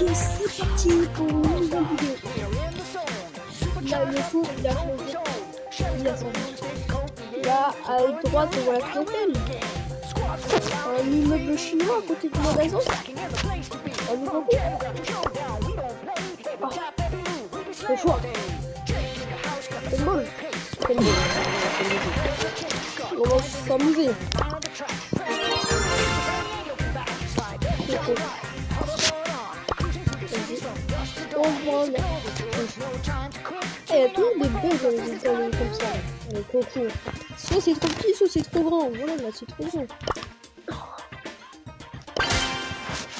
Ok, c'est parti pour une nouvelle vidéo. Là, le four, il a changé. Il a changé. Là, à droite, on voit la clientèle. Un immeuble chinois à côté du magasin. Un nouveau coup. Ah, le choix. C'est bon. C'est bon. On va s'amuser. Il y a toujours des bugs dans les états comme ça, les concours. Soit c'est trop petit, soit c'est trop grand. Voilà, là c'est trop grand.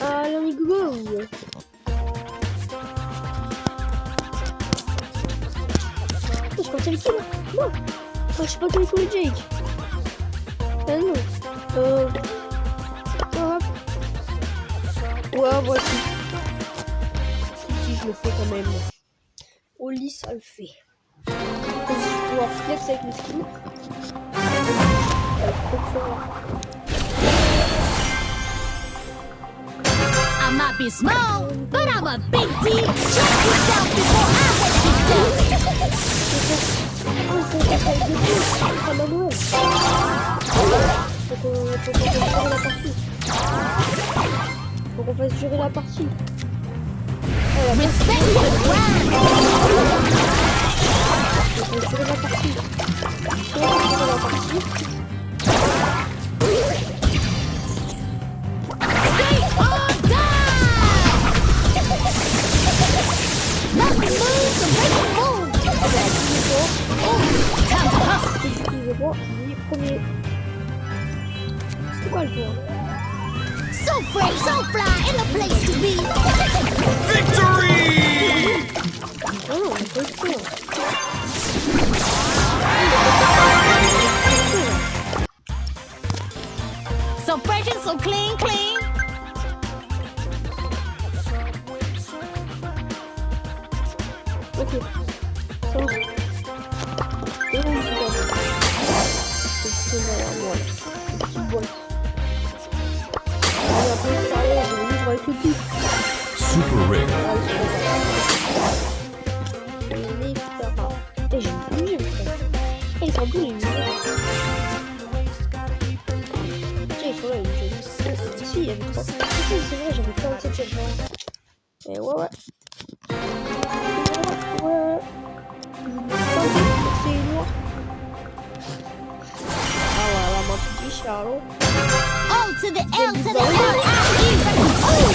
Allez, go! Je crois qu'il y a qui là? Moi! Je sais pas quel coup est Jake. Ah non. Ouais, voici. Si je le fais quand même. Au lit, ça le fait. Je vais pouvoir flex avec mes skins. I might be small, but I'm a big deal. Check yourself before I let Faut qu'on fasse durer la partie. respect the grind. Faut qu'on fasse durer la partie. Faut qu'on fasse durer la partie. Stay on die. Nothing moves and break the moon. Oh, time to hustle. Je vois, lui, premier. C'est quoi le tour? So fresh, so fly, in the place to be. Victory! Oh, on peut le faire. So fresh and so clean, clean. Ok. Ça va. Et on se garde. C'est derrière moi. Petite boîte. Allez, après le carrière, je vais vivre avec le pif. Super Rig. Et j'ai bougé, mon frère. Et ils sont tous les lumières. Tiens, ils sont là, les jeux. Si, il y avait 3. Si, c'est vrai, j'avais 47 jeux. Et ouais. C'est noir. Ah ouais, la main petit Charlot. O to the L to the L-I-E. Oh,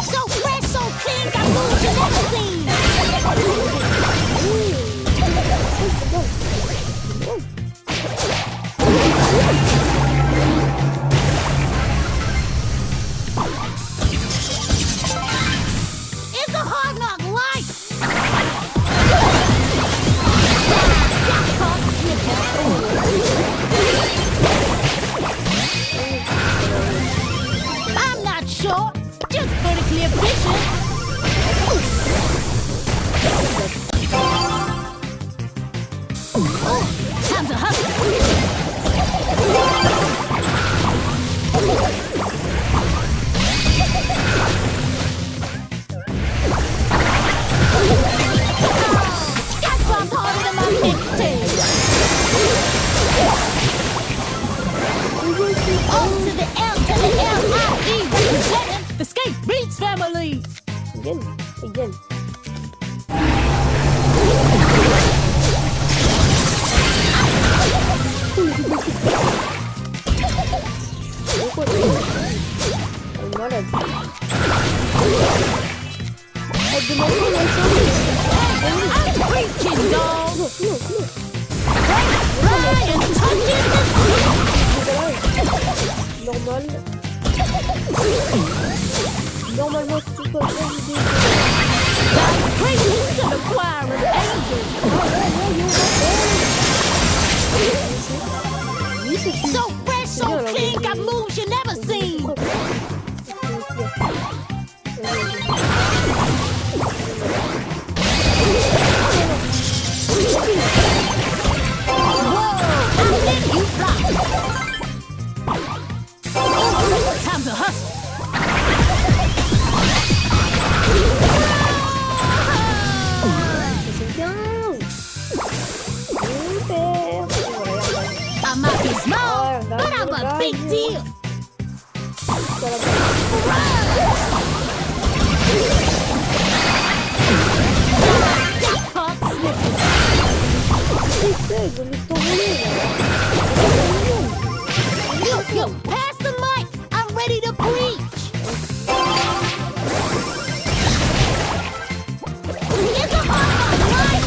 so fresh, so clean, got moves you never seen. It's a hard knock life. Got caught slipping. I'm not sure, just vertically efficient. Oh, time to hustle. Got bumped harder than my mixtape. O to the L to the L-I-E. Representing the Skate Beats family. Again. Malade. I'm preaching, dog. Non. Fly and touching the sea. Normal. Normalement, si tu peux faire une vidéo. Like preaching to the choir of angels. Oui, c'est So fresh, so clean, got moves you never seen. Whoa, be small, but I'm a big deal. Yo, pass the mic. I'm ready to preach. It's a hard one,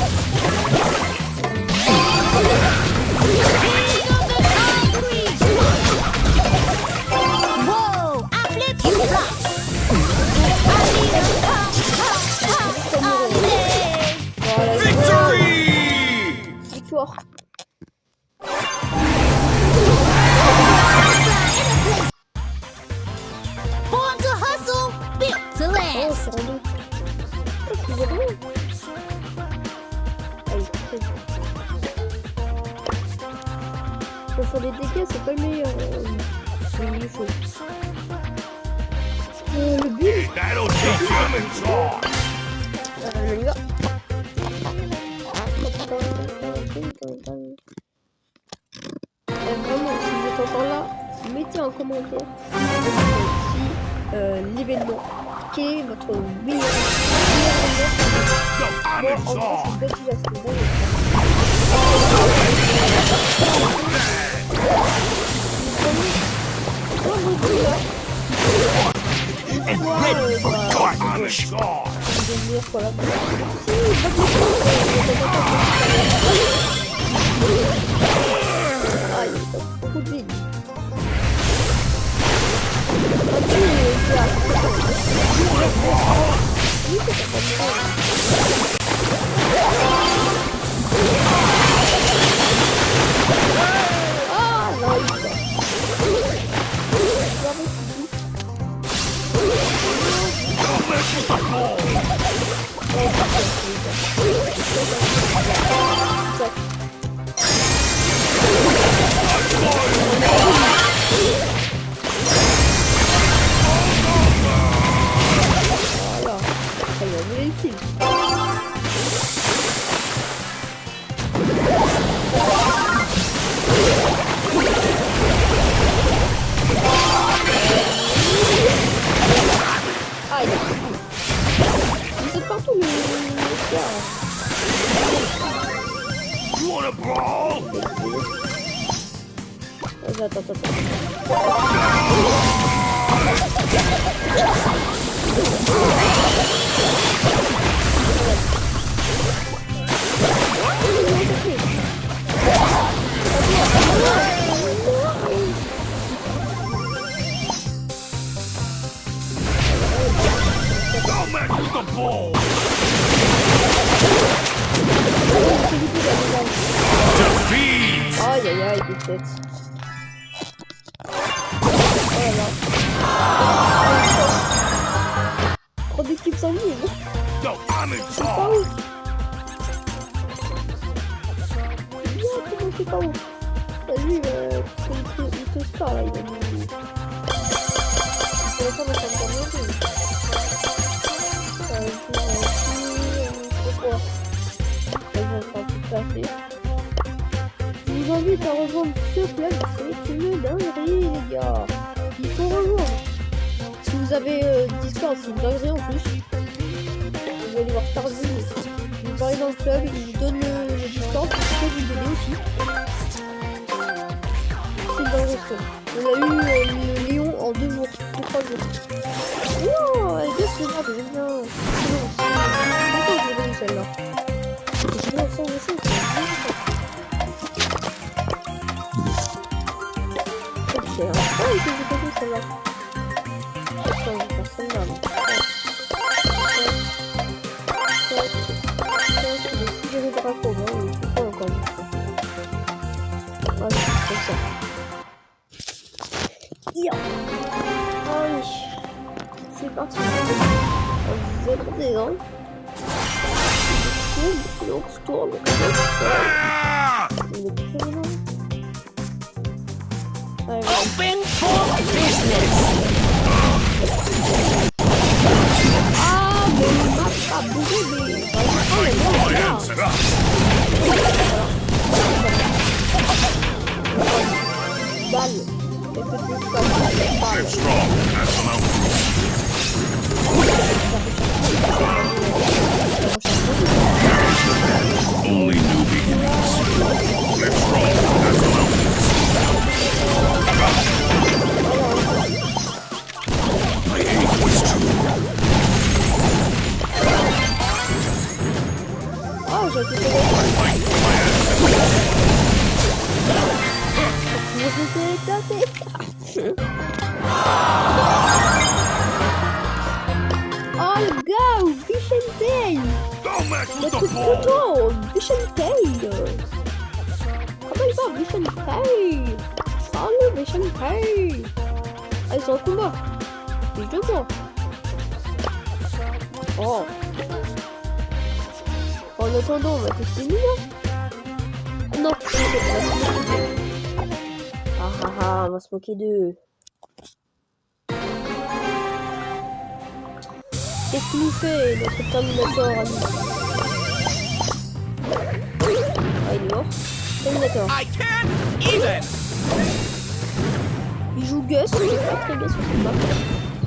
King of the concrete. Whoa, I flip you flop. I need a pop. Victory! Victoire. Born to hustle, built to Oh, last. c'est rendu. C'est vraiment. Allez, bon, sur les dégâts, c'est pas le meilleur. Il faut. Le but, That'll teach you a song. on y va. Vraiment, si vous êtes encore là, mettez en commentaire si l'événement, quel est votre meilleur The événement. honest Bon, en gros, song. c'est bête, il a ce bon. And ready for God on the score. Devenir Collab. Aïe, t'as beaucoup de vie. Ah, non, voilà, ça y est, on est ici. Aïe. Ils sont partout les gars. You wanna brawl? Attends. Don't mess with the ball. Defeat. Aïe aïe aïe, des têtes. Oh là là. Trop d'équipes sanguines. The honest C'est pas song. ouf. Bien, comment c'est pas ouf. T'as vu, il te star là, il a mis. Il pourrait pas mettre un camion. C'est quoi? Ils vont faire tout passer. Je vous invite à rejoindre ce club, c'est une dinguerie les gars. Il faut rejoindre. Si vous avez Discord, c'est une dinguerie en plus. Vous allez voir Tardu. Vous parlez dans le club, il vous donne le Discord, vous pouvez vous donner aussi. C'est une dinguerie ce club. On a eu le Léon en 2 jours, 3 jours. Non, elle est bien, j'aime bien. Pourquoi j'ai donné celle-là? J'ai mis ensemble aussi, c'est bien. Cher. Ah, il faut que j'ai pas celle-là. Attends, je vais faire celle-là. C'est des petits gris drapeaux, hein, il faut pas encore du coup. Ah, c'est comme ça. Yeah. Allez, c'est parti. Vous êtes prêts, hein? Sturm. Ah! Il est très bien. Open for business. Ah, mais il m'a pas bougé, mais... Oh, mais non, là. fait éclater. Oh le gars, Vicente. Don't mess Le with the truc ball. photo, Vicente. Comment il va, Vicente? Salut, Vicente. Ah, ils sont en combat. Ils de moi. Oh. En attendant, on va tester Mia. Non, on va se moquer d'eux. Qu'est-ce qu'il nous fait, notre Terminator ami? Ah, il est mort. Terminator. I can't even. Il joue Gus, il est pas très bien sur ce map.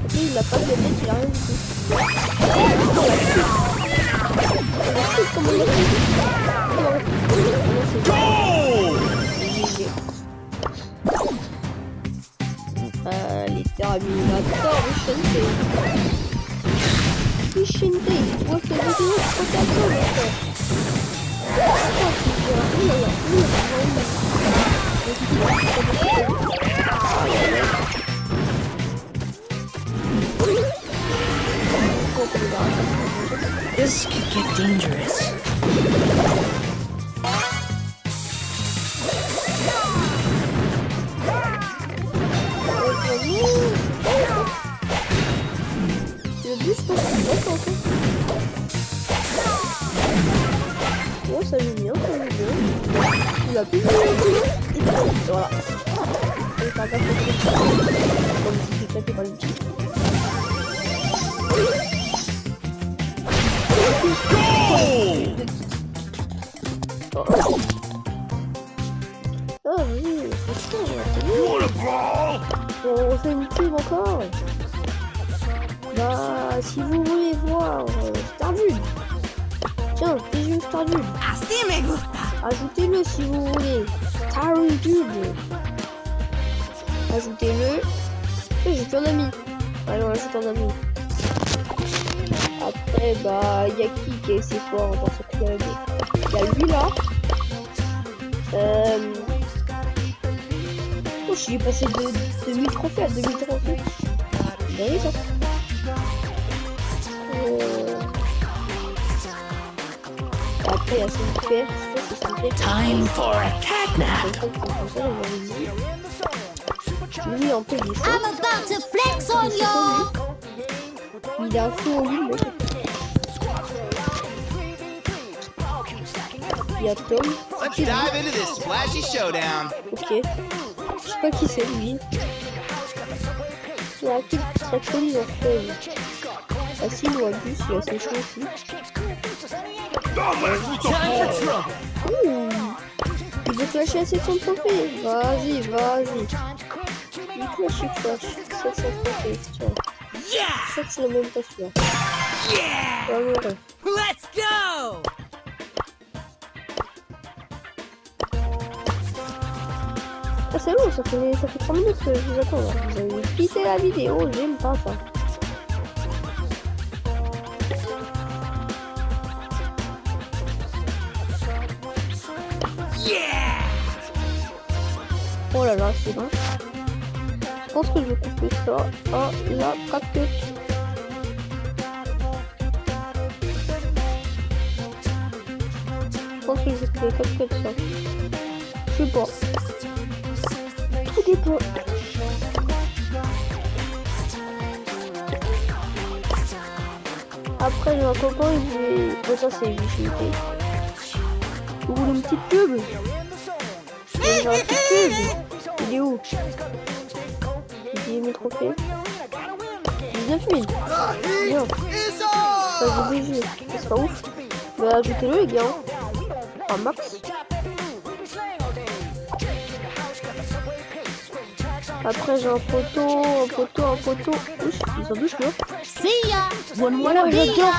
Ok, il a pas de tête, il a rien du tout. Comment il a fait? Goal! Les Terminators, Vicente, tu vois cette vidéo, je crois qu'à toi, mon frère. This could get dangerous. Le but, je pense qu'il va tenter. Oh, ça joue bien, ça joue bien. Il a plus de voilà. Allez, faire gaffe au truc. Comme si j'ai claqué par le petit. Ah oui, c'est ça, You wanna brawl? on refait une pub encore. Bah, si vous voulez voir Stardew. Tiens, bijou Stardew. Así me gusta. Ajoutez-le si vous voulez. Stardew. Ajoutez-le. J'ai plus un ami. Allez, on l'ajoute en ami. Après, bah, il y a qui est assez fort dans ce club? Il y a lui là. Oh, je suis passé de 2000 trophées à 2000 trophées. Vous voyez ça? Après, il y a son père. Time for a cat nap. Lui, en plus, il est chaud. I'm about to flex on y'all. Il est un fou en ligne, mec. Il y a Tom. Let's dive into this splashy showdown. Ok. Je sais pas qui c'est lui. Il y a un type très connu dans ce film. Facile ou abus, il est assez chaud aussi. Don't mess with the ball. Ouh. Il veut flasher à 700 trophées. Vas-y, vas-y. Il flash, il flash. 700 trophées, tiens. Je crois que c'est même pas sûr. Ouais. Let's go. Ah c'est bon, ça fait 3 minutes que je vous attends là. Vous avez quitté la vidéo, j'aime pas ça. Oh là là, c'est bon. Je pense que je vais couper ça à la capture. Je pense que je vais capture ça. Je sais pas. Tout dépend. Après, j'ai un copain, il voulait... Bon, ça, c'est Vicente. Vous voulez une petite pub? J'ai une petite pub. Il est où? 10 000 trophées. 19 000. Bien. Ça, j'ai BG. C'est pas ouf. Bah, ajoutez-le, les gars. Un max. Après j'ai un poteau. Ouch, ils sont douches là. See ya. One Voilà, wanna be j'adore. ya.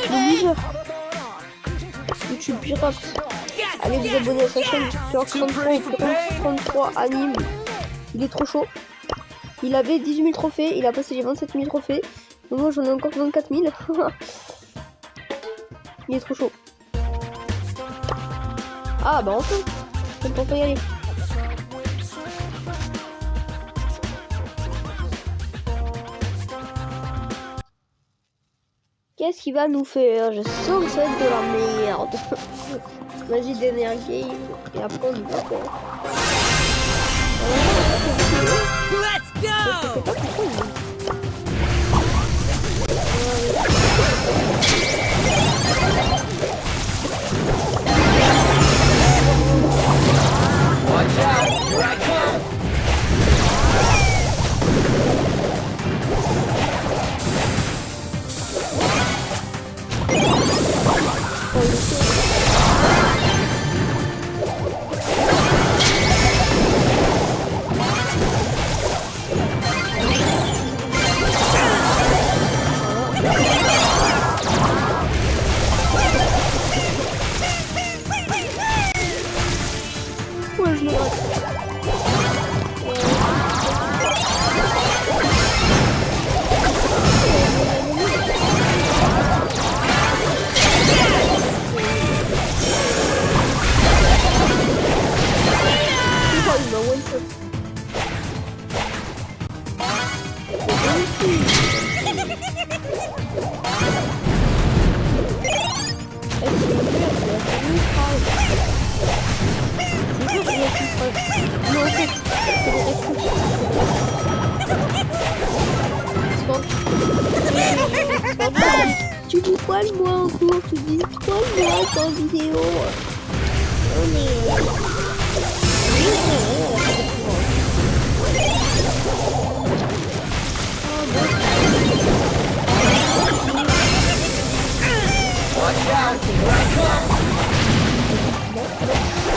Le Niger. YouTube pirate. Allez vous abonner à sa chaîne. Sur 33 anime. Il est trop chaud. Il avait 18 000 trophées. Il a passé les 27 000 trophées. Donc moi j'en ai encore 24 000. Il est trop chaud. Ah bah enfin. On peut pas y aller. Qu'est-ce qu'il va nous faire? Je sens que ça va être de la merde. Magie d'énergie. Et après, on y va faire. Let's go! Watch out, here I come. Ouais, je le rate. Tu dis quoi le moi en cours? Tu dis quoi le moi en vidéo? On Watch out, here I come.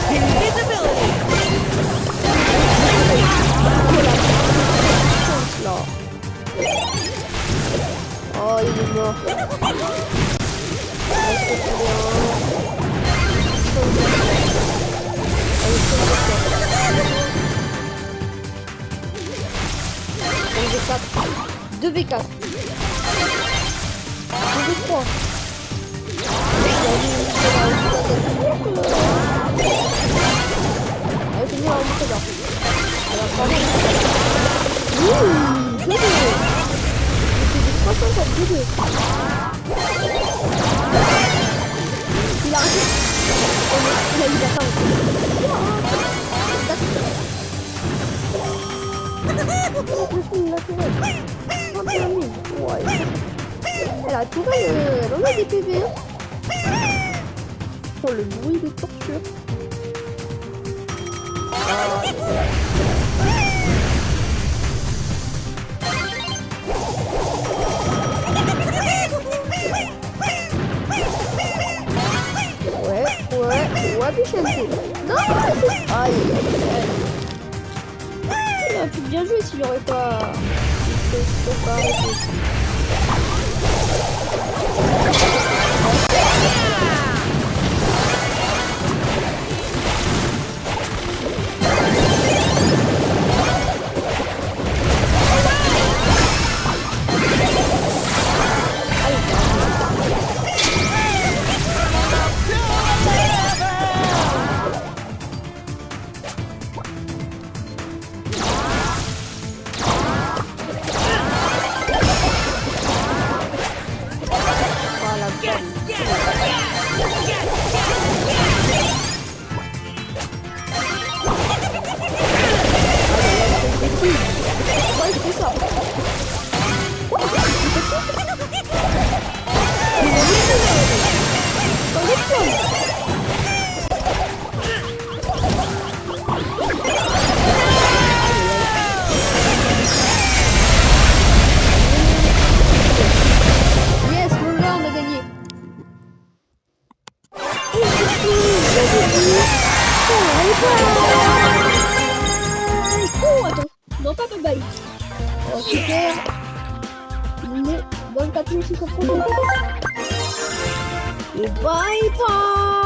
Invisibility! Oh, il est mort. Deux V4. 2V3. Il a arrêté. Il a mis la elle a tout elle en a des PV. Oh, le bruit de torture. Ouais, Bichente. Non, aïe, il aurait pu bien jouer s'il aurait pas... Oh, attends. Non, pas bye bye. Oh, super. Mais 24 630. Et bye bye.